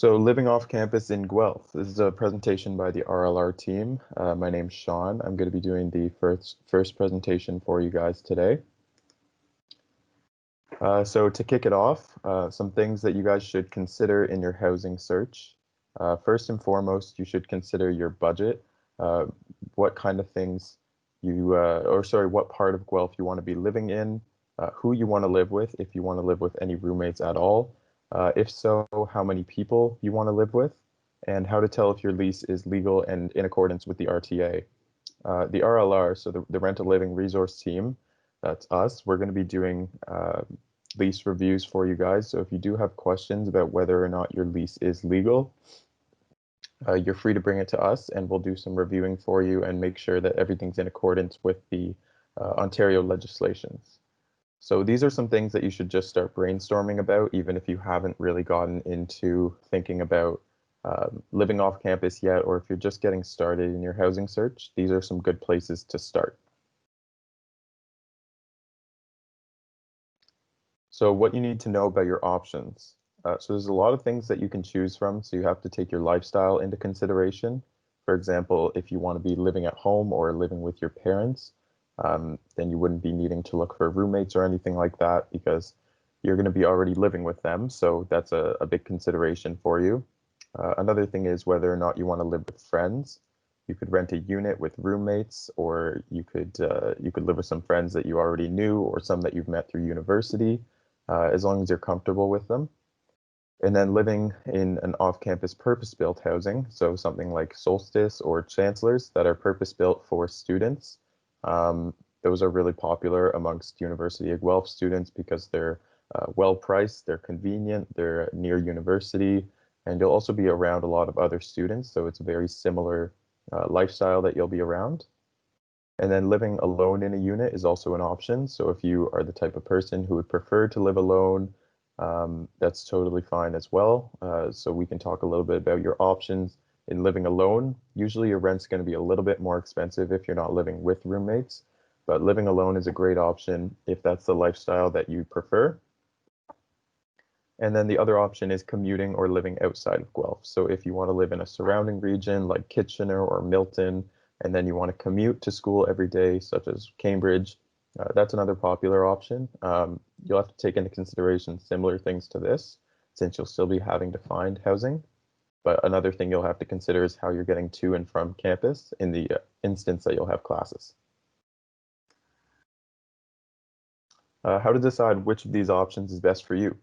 So living off campus in Guelph. This is a presentation by the RLR team. My name's Sean. I'm going to be doing the first presentation for you guys today. So to kick it off, some things that you guys should consider in your housing search. First and foremost, you should consider your budget. What kind of things what part of Guelph you want to be living in, who you want to live with, if you want to live with any roommates at all. If so, how many people you want to live with, and how to tell if your lease is legal and in accordance with the RTA. The RLR, so the Rental Living Resource Team, that's us. We're going to be doing lease reviews for you guys. So if you do have questions about whether or not your lease is legal, you're free to bring it to us and we'll do some reviewing for you and make sure that everything's in accordance with the Ontario legislations. So these are some things that you should just start brainstorming about, even if you haven't really gotten into thinking about living off campus yet, or if you're just getting started in your housing search, these are some good places to start. So what you need to know about your options. So there's a lot of things that you can choose from, so you have to take your lifestyle into consideration. For example, if you want to be living at home or living with your parents, then you wouldn't be needing to look for roommates or anything like that because you're going to be already living with them. So that's a big consideration for you. Another thing is whether or not you want to live with friends. You could rent a unit with roommates, or you could live with some friends that you already knew or some that you've met through university, as long as you're comfortable with them. And then living in an off-campus purpose-built housing, so something like Solstice or Chancellors that are purpose-built for students. Those are really popular amongst University of Guelph students because they're well-priced, they're convenient, they're near university, and you'll also be around a lot of other students, so it's a very similar lifestyle that you'll be around. And then living alone in a unit is also an option. So if you are the type of person who would prefer to live alone, that's totally fine as well. So we can talk a little bit about your options in living alone. Usually your rent's going to be a little bit more expensive if you're not living with roommates, but living alone is a great option if that's the lifestyle that you prefer. And then the other option is commuting or living outside of Guelph. So if you want to live in a surrounding region like Kitchener or Milton, and then you want to commute to school every day, such as Cambridge, that's another popular option. You'll have to take into consideration similar things to this, since you'll still be having to find housing. But another thing you'll have to consider is how you're getting to and from campus in the instance that you'll have classes. How to decide which of these options is best for you.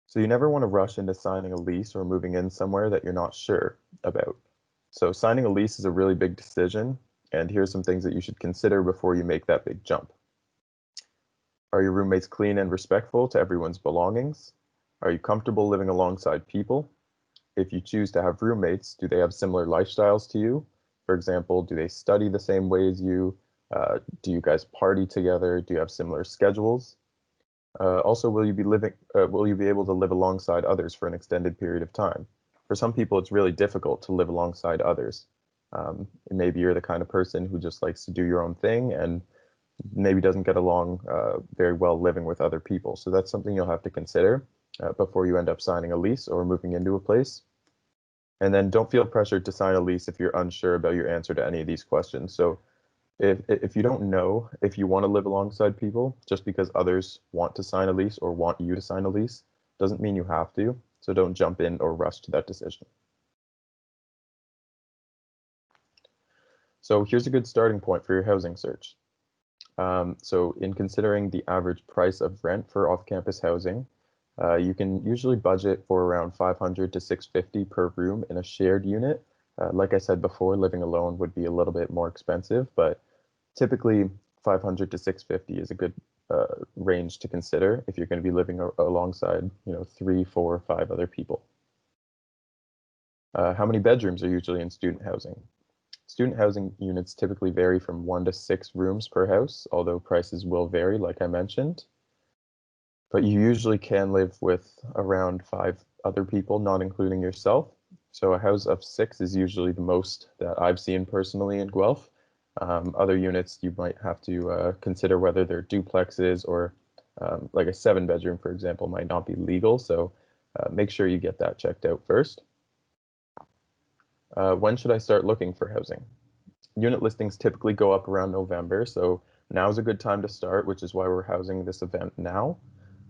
So you never want to rush into signing a lease or moving in somewhere that you're not sure about. So signing a lease is a really big decision, and here's some things that you should consider before you make that big jump. Are your roommates clean and respectful to everyone's belongings? Are you comfortable living alongside people? If you choose to have roommates, do they have similar lifestyles to you? For example, do they study the same way as you? Do you guys party together? Do you have similar schedules? Also, will you be able to live alongside others for an extended period of time? For some people, it's really difficult to live alongside others. Maybe you're the kind of person who just likes to do your own thing and maybe doesn't get along very well living with other people. So that's something you'll have to consider before you end up signing a lease or moving into a place. And then don't feel pressured to sign a lease if you're unsure about your answer to any of these questions. So if you don't know if you want to live alongside people, just because others want to sign a lease or want you to sign a lease, doesn't mean you have to. So don't jump in or rush to that decision. So here's a good starting point for your housing search. So in considering the average price of rent for off-campus housing, you can usually budget for around $500 to $650 per room in a shared unit. Like I said before, living alone would be a little bit more expensive, but typically $500 to $650 is a good range to consider if you're going to be living alongside, 3, 4, 5 other people. How many bedrooms are usually in student housing? Student housing units typically vary from 1 to 6 rooms per house, although prices will vary, like I mentioned. But you usually can live with around 5 other people, not including yourself. So a house of 6 is usually the most that I've seen personally in Guelph. Other units, you might have to consider whether they're duplexes or like a 7-bedroom, for example, might not be legal. So make sure you get that checked out first. When should I start looking for housing? Unit listings typically go up around November, so now is a good time to start, which is why we're housing this event now.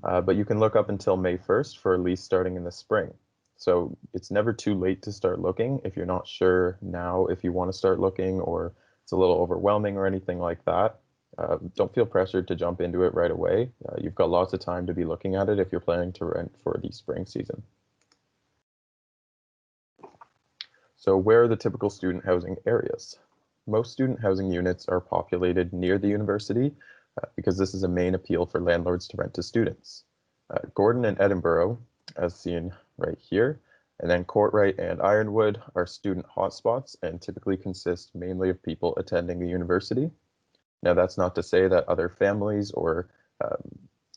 But you can look up until May 1st for a lease starting in the spring. So it's never too late to start looking if you're not sure now if you want to start looking or it's a little overwhelming or anything like that. Don't feel pressured to jump into it right away. You've got lots of time to be looking at it if you're planning to rent for the spring season. So where are the typical student housing areas? Most student housing units are populated near the university because this is a main appeal for landlords to rent to students. Gordon and Edinburgh, as seen right here, and then Courtright and Ironwood are student hotspots and typically consist mainly of people attending the university. Now, that's not to say that other families or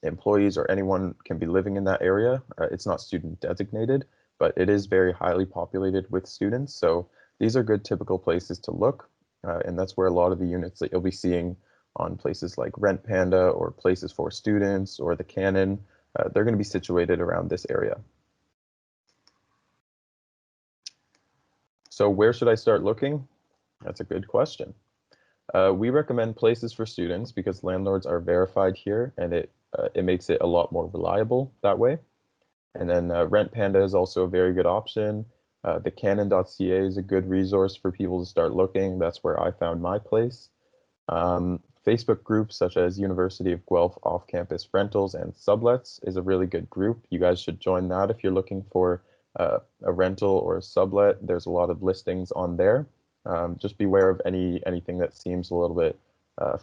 employees or anyone can be living in that area. It's not student designated, but it is very highly populated with students. So these are good typical places to look. And that's where a lot of the units that you'll be seeing on places like Rent Panda or Places for Students or the Cannon, they're going to be situated around this area. So where should I start looking? That's a good question. We recommend Places for Students because landlords are verified here and it makes it a lot more reliable that way. And then Rent Panda is also a very good option. The Canon.ca is a good resource for people to start looking. That's where I found my place. Facebook groups such as University of Guelph Off-Campus Rentals and Sublets is a really good group. You guys should join that if you're looking for a rental or a sublet. There's a lot of listings on there. Just beware of anything that seems a little bit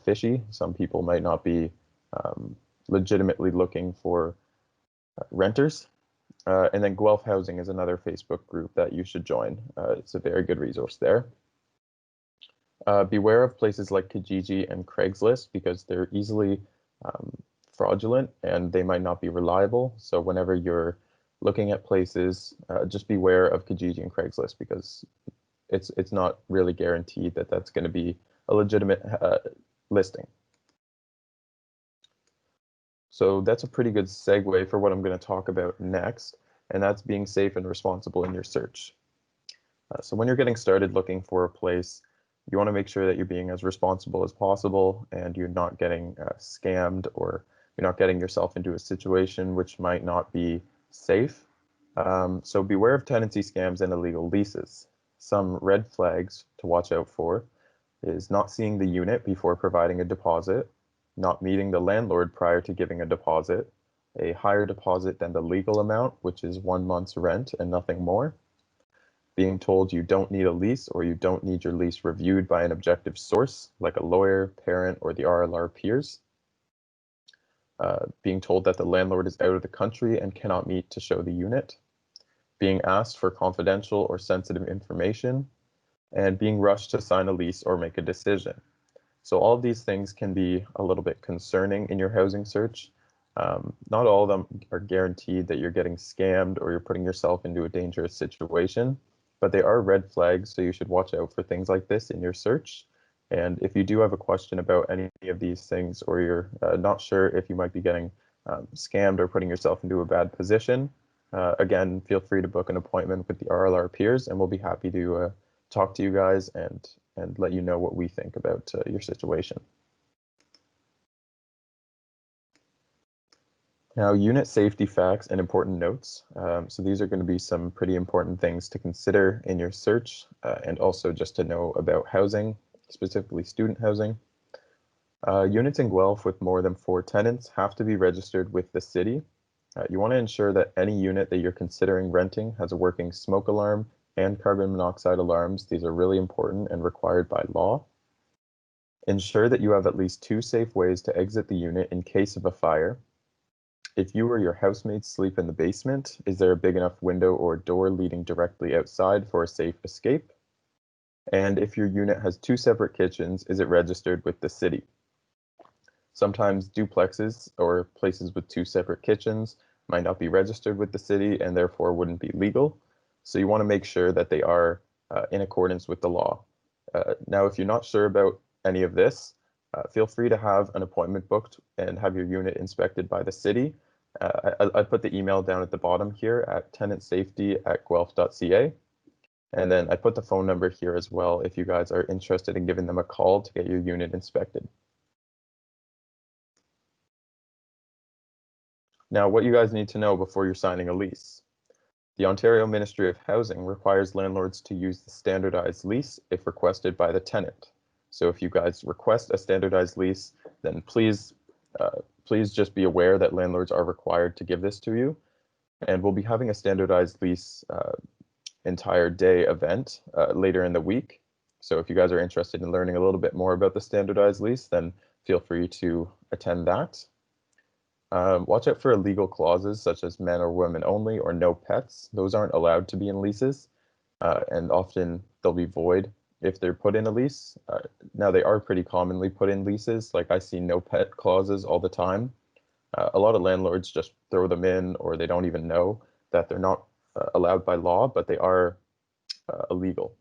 fishy. Some people might not be legitimately looking for renters. And then Guelph Housing is another Facebook group that you should join. It's a very good resource there. Beware of places like Kijiji and Craigslist because they're easily fraudulent and they might not be reliable. So whenever you're looking at places, just beware of Kijiji and Craigslist because it's not really guaranteed that that's going to be a legitimate listing. So that's a pretty good segue for what I'm going to talk about next, and that's being safe and responsible in your search. So when you're getting started looking for a place, you want to make sure that you're being as responsible as possible and you're not getting scammed or you're not getting yourself into a situation which might not be safe. So beware of tenancy scams and illegal leases. Some red flags to watch out for is not seeing the unit before providing a deposit, not meeting the landlord prior to giving a deposit, a higher deposit than the legal amount, which is 1 month's rent and nothing more, being told you don't need a lease or you don't need your lease reviewed by an objective source like a lawyer, parent, or the RLR peers, being told that the landlord is out of the country and cannot meet to show the unit, being asked for confidential or sensitive information, and being rushed to sign a lease or make a decision. So all of these things can be a little bit concerning in your housing search. Not all of them are guaranteed that you're getting scammed or you're putting yourself into a dangerous situation, but they are red flags, so you should watch out for things like this in your search. And if you do have a question about any of these things or you're not sure if you might be getting scammed or putting yourself into a bad position, again, feel free to book an appointment with the RLR peers and we'll be happy to talk to you guys and let you know what we think about your situation. Now, unit safety facts and important notes. So these are going to be some pretty important things to consider in your search and also just to know about housing, specifically student housing. Units in Guelph with more than 4 tenants have to be registered with the city. You want to ensure that any unit that you're considering renting has a working smoke alarm and carbon monoxide alarms. These are really important and required by law. Ensure that you have at least 2 safe ways to exit the unit in case of a fire. If you or your housemates sleep in the basement, is there a big enough window or door leading directly outside for a safe escape? And if your unit has 2 separate kitchens, is it registered with the city? Sometimes duplexes or places with 2 separate kitchens might not be registered with the city and therefore wouldn't be legal. So you want to make sure that they are in accordance with the law. Now, if you're not sure about any of this, feel free to have an appointment booked and have your unit inspected by the city. I put the email down at the bottom here at tenantsafety@guelph.ca. And then I put the phone number here as well if you guys are interested in giving them a call to get your unit inspected. Now, what you guys need to know before you're signing a lease. The Ontario Ministry of Housing requires landlords to use the standardized lease if requested by the tenant. So if you guys request a standardized lease, then please just be aware that landlords are required to give this to you. And we'll be having a standardized lease entire day event later in the week. So if you guys are interested in learning a little bit more about the standardized lease, then feel free to attend that. Watch out for illegal clauses such as men or women only or no pets. Those aren't allowed to be in leases, and often they'll be void if they're put in a lease. Now they are pretty commonly put in leases. Like I see no pet clauses all the time. A lot of landlords just throw them in, or they don't even know that they're not allowed by law, but they are illegal.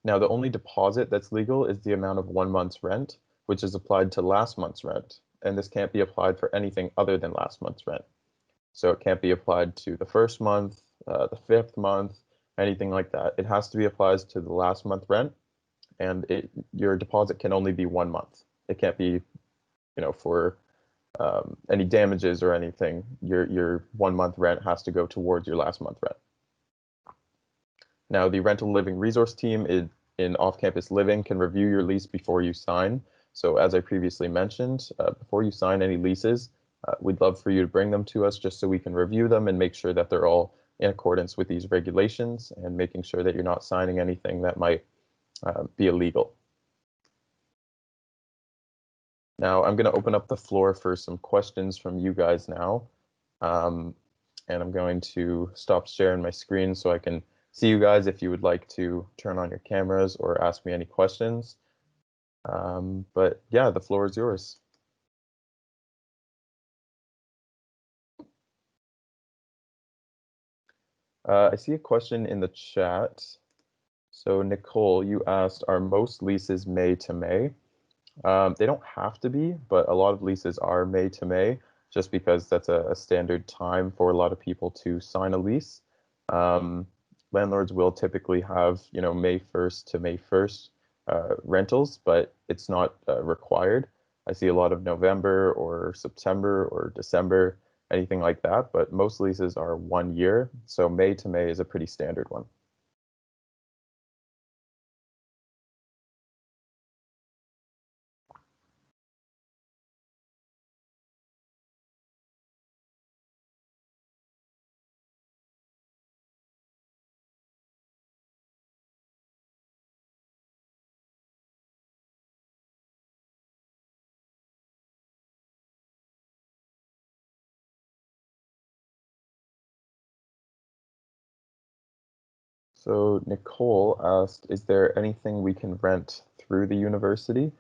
Now, the only deposit that's legal is the amount of 1 month's rent, which is applied to last month's rent. And this can't be applied for anything other than last month's rent. So it can't be applied to the first month, the 5th month, anything like that. It has to be applied to the last month rent, and your deposit can only be 1 month. It can't be, for any damages or anything. Your 1 month rent has to go towards your last month rent. Now, the rental living resource team in off-campus living can review your lease before you sign. So as I previously mentioned, before you sign any leases, we'd love for you to bring them to us just so we can review them and make sure that they're all in accordance with these regulations and making sure that you're not signing anything that might be illegal. Now I'm going to open up the floor for some questions from you guys now. And I'm going to stop sharing my screen so I can see you guys if you would like to turn on your cameras or ask me any questions. But yeah, the floor is yours. I see a question in the chat. So Nicole, you asked, are most leases May to May? They don't have to be, but a lot of leases are May to May, just because that's a standard time for a lot of people to sign a lease. Landlords will typically have, May 1st to May 1st rentals, but it's not required. I see a lot of November or September or December, anything like that, but most leases are 1 year, so May to May is a pretty standard one. So Nicole asked, is there anything we can rent through the university?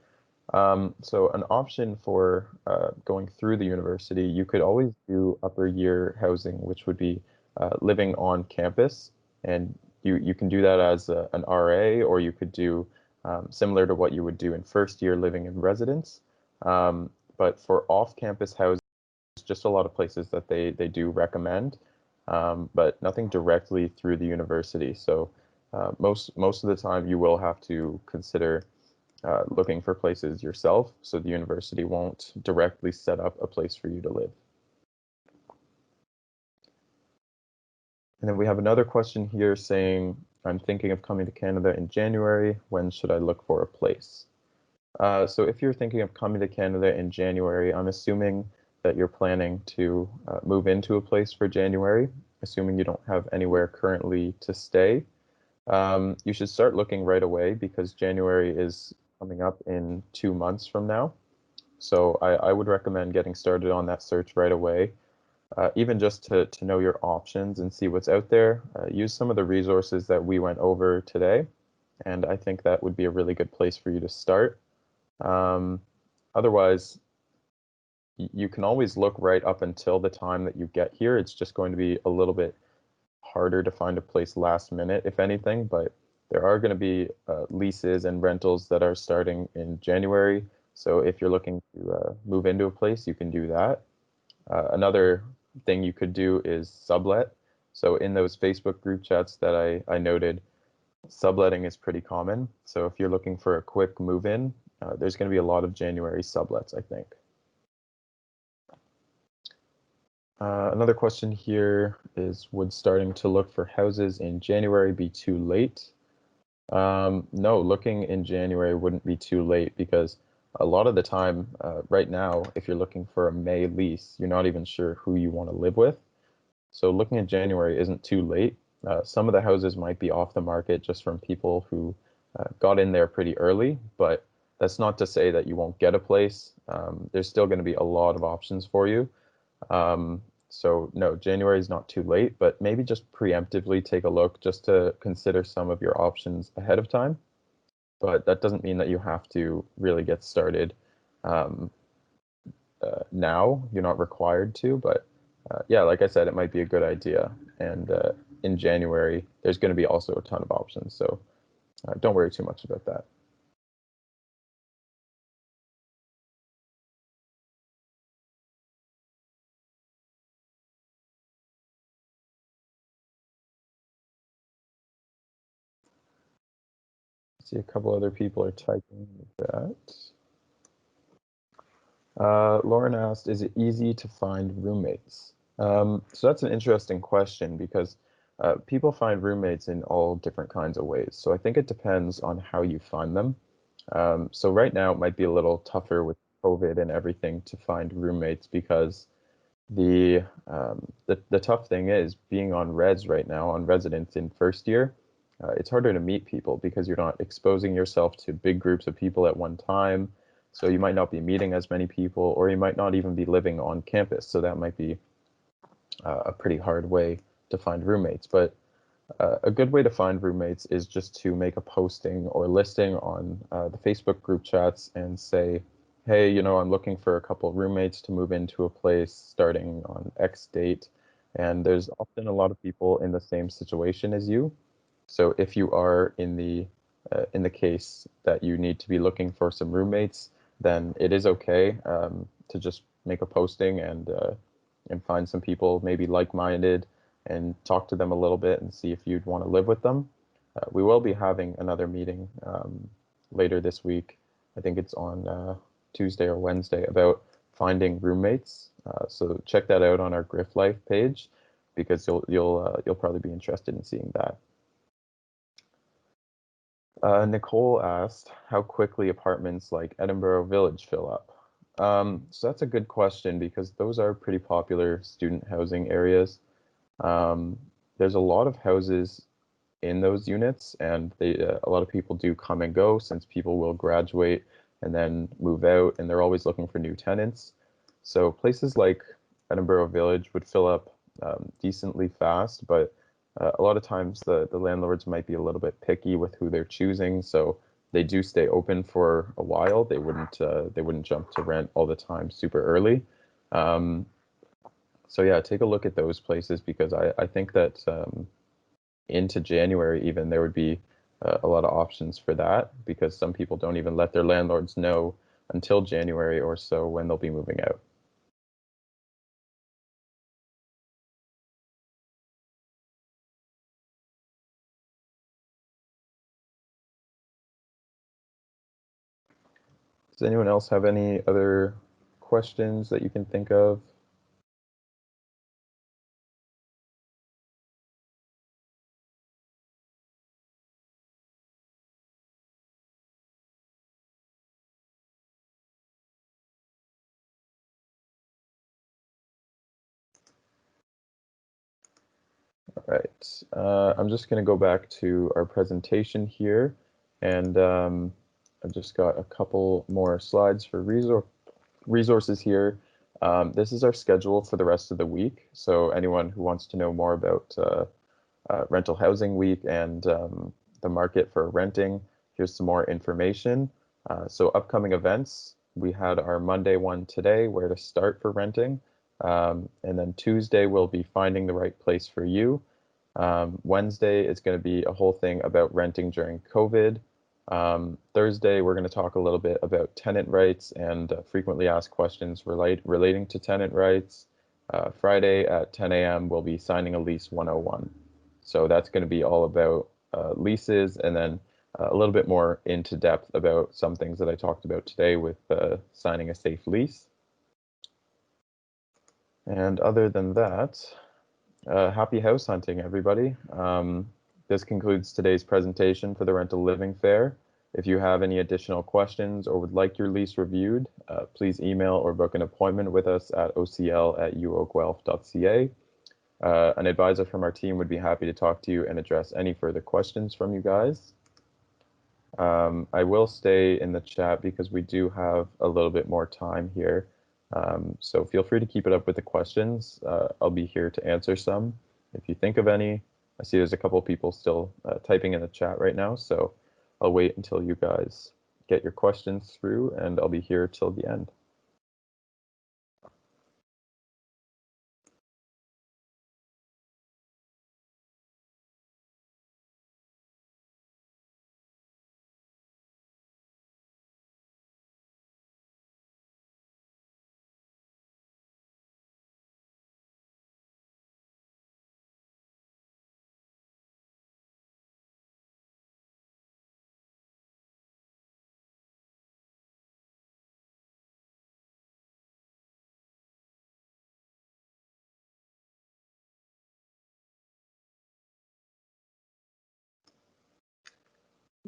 So an option for going through the university, you could always do upper year housing, which would be living on campus. And you can do that as an RA, or you could do similar to what you would do in first year living in residence. But for off-campus housing, there's just a lot of places that they do recommend, but nothing directly through the university. So most of the time you will have to consider looking for places yourself, so the university won't directly set up a place for you to live. And then we have another question here saying, I'm thinking of coming to Canada in January. When should I look for a place? So if you're thinking of coming to Canada in January, I'm assuming that you're planning to move into a place for January, assuming you don't have anywhere currently to stay. You should start looking right away because January is coming up in 2 months from now. So I would recommend getting started on that search right away, even just to know your options and see what's out there. Use some of the resources that we went over today, and I think that would be a really good place for you to start. Otherwise, you can always look right up until the time that you get here. It's just going to be a little bit harder to find a place last minute, if anything, but there are going to be leases and rentals that are starting in January. So if you're looking to move into a place, you can do that. Another thing you could do is sublet. So in those Facebook group chats that I noted, subletting is pretty common. So if you're looking for a quick move in, there's going to be a lot of January sublets, I think. Another question here is, would starting to look for houses in January be too late? No, looking in January wouldn't be too late because a lot of the time, right now, if you're looking for a May lease, you're not even sure who you want to live with. So looking in January isn't too late. Some of the houses might be off the market just from people who got in there pretty early, but that's not to say that you won't get a place. There's still going to be a lot of options for you. So no, January is not too late, but maybe just preemptively take a look just to consider some of your options ahead of time. But that doesn't mean that you have to really get started um, now. You're not required to, but yeah, like I said, it might be a good idea. And in January, there's going to be also a ton of options. So don't worry too much about that. See, a couple other people are typing that. Lauren asked, is it easy to find roommates? So that's an interesting question because people find roommates in all different kinds of ways. So I think it depends on how you find them. So right now it might be a little tougher with COVID and everything to find roommates because the tough thing is being on res right now, on residence in first year, it's harder to meet people because you're not exposing yourself to big groups of people at one time. So you might not be meeting as many people, or you might not even be living on campus. So that might be a pretty hard way to find roommates. But a good way to find roommates is just to make a posting or listing on the Facebook group chats and say, hey, I'm looking for a couple roommates to move into a place starting on X date. And there's often a lot of people in the same situation as you. So if you are in the case that you need to be looking for some roommates, then it is okay to just make a posting and find some people maybe like-minded and talk to them a little bit and see if you'd want to live with them. We will be having another meeting later this week. I think it's on Tuesday or Wednesday about finding roommates. So check that out on our Griff Life page because you'll probably be interested in seeing that. Nicole asked how quickly apartments like Edinburgh Village fill up. So that's a good question because those are pretty popular student housing areas. There's a lot of houses in those units, and a lot of people do come and go since people will graduate and then move out, and they're always looking for new tenants. So places like Edinburgh Village would fill up decently fast, but a lot of times the landlords might be a little bit picky with who they're choosing, so they do stay open for a while. They wouldn't jump to rent all the time super early. Um, so yeah, take a look at those places because I think that into January even there would be a lot of options for that because some people don't even let their landlords know until January or so when they'll be moving out. Does anyone else have any other questions that you can think of? All right, I'm just going to go back to our presentation here, and I've just got a couple more slides for resources here. This is our schedule for the rest of the week, so anyone who wants to know more about rental housing week and the market for renting, here's some more information. So upcoming events, we had our Monday one today, where to start for renting. And then Tuesday will be finding the right place for you. Wednesday is going to be a whole thing about renting during COVID. Thursday, we're going to talk a little bit about tenant rights and frequently asked questions relating to tenant rights. Friday at 10 a.m. we'll be signing a lease 101. So that's going to be all about leases, and then a little bit more into depth about some things that I talked about today with signing a safe lease. And other than that, happy house hunting, everybody. This concludes today's presentation for the Rental Living Fair. If you have any additional questions or would like your lease reviewed, please email or book an appointment with us at ocl@uoguelph.ca. An advisor from our team would be happy to talk to you and address any further questions from you guys. I will stay in the chat because we do have a little bit more time here. So feel free to keep it up with the questions. I'll be here to answer some if you think of any. I see there's a couple people still typing in the chat right now, so I'll wait until you guys get your questions through, and I'll be here till the end.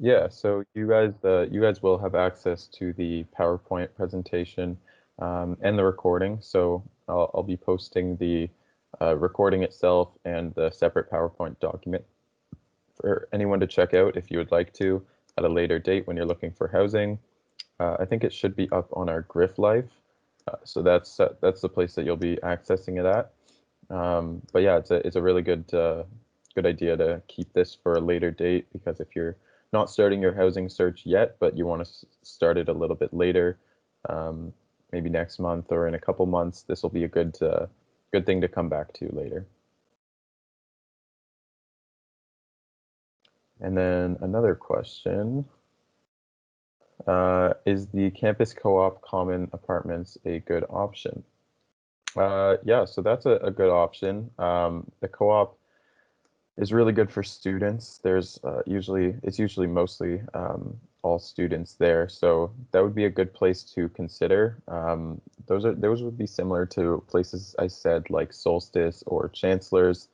Yeah, so you guys will have access to the PowerPoint presentation and the recording. So I'll be posting the recording itself and the separate PowerPoint document for anyone to check out if you would like to at a later date when you're looking for housing. I think it should be up on our Griff Life. So that's the place that you'll be accessing it at. But yeah, it's a really good idea to keep this for a later date, because if you're not starting your housing search yet, but you want to start it a little bit later, maybe next month or in a couple months, this will be a good thing to come back to later. And then another question. Is the campus co-op common apartments a good option? Yeah, so that's a good option. The co-op is really good for students. There's it's usually mostly all students there, so that would be a good place to consider. Those would be similar to places I said like Solstice or Chancellor's.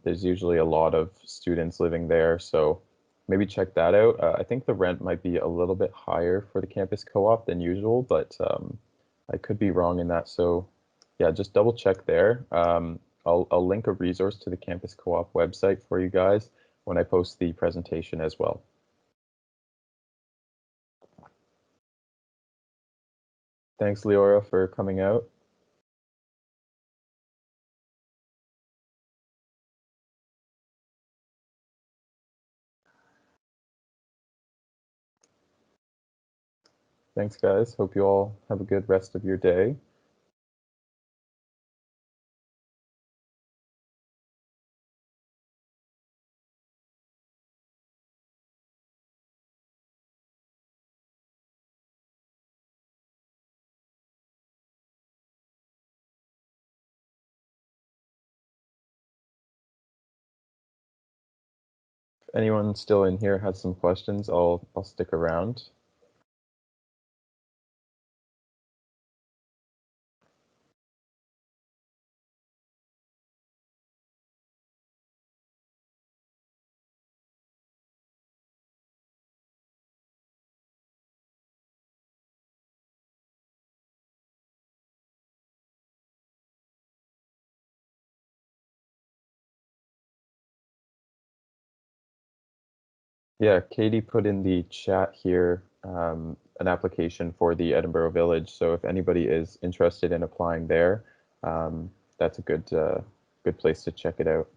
There's usually a lot of students living there, so maybe check that out. I think the rent might be a little bit higher for the campus co-op than usual, but I could be wrong in that. So yeah, just double check there. I'll link a resource to the Campus Co-op website for you guys when I post the presentation as well. Thanks, Leora, for coming out. Thanks, guys. Hope you all have a good rest of your day. If anyone still in here has some questions, I'll stick around. Yeah, Katie put in the chat here an application for the Edinburgh Village. So if anybody is interested in applying there, that's a good place to check it out.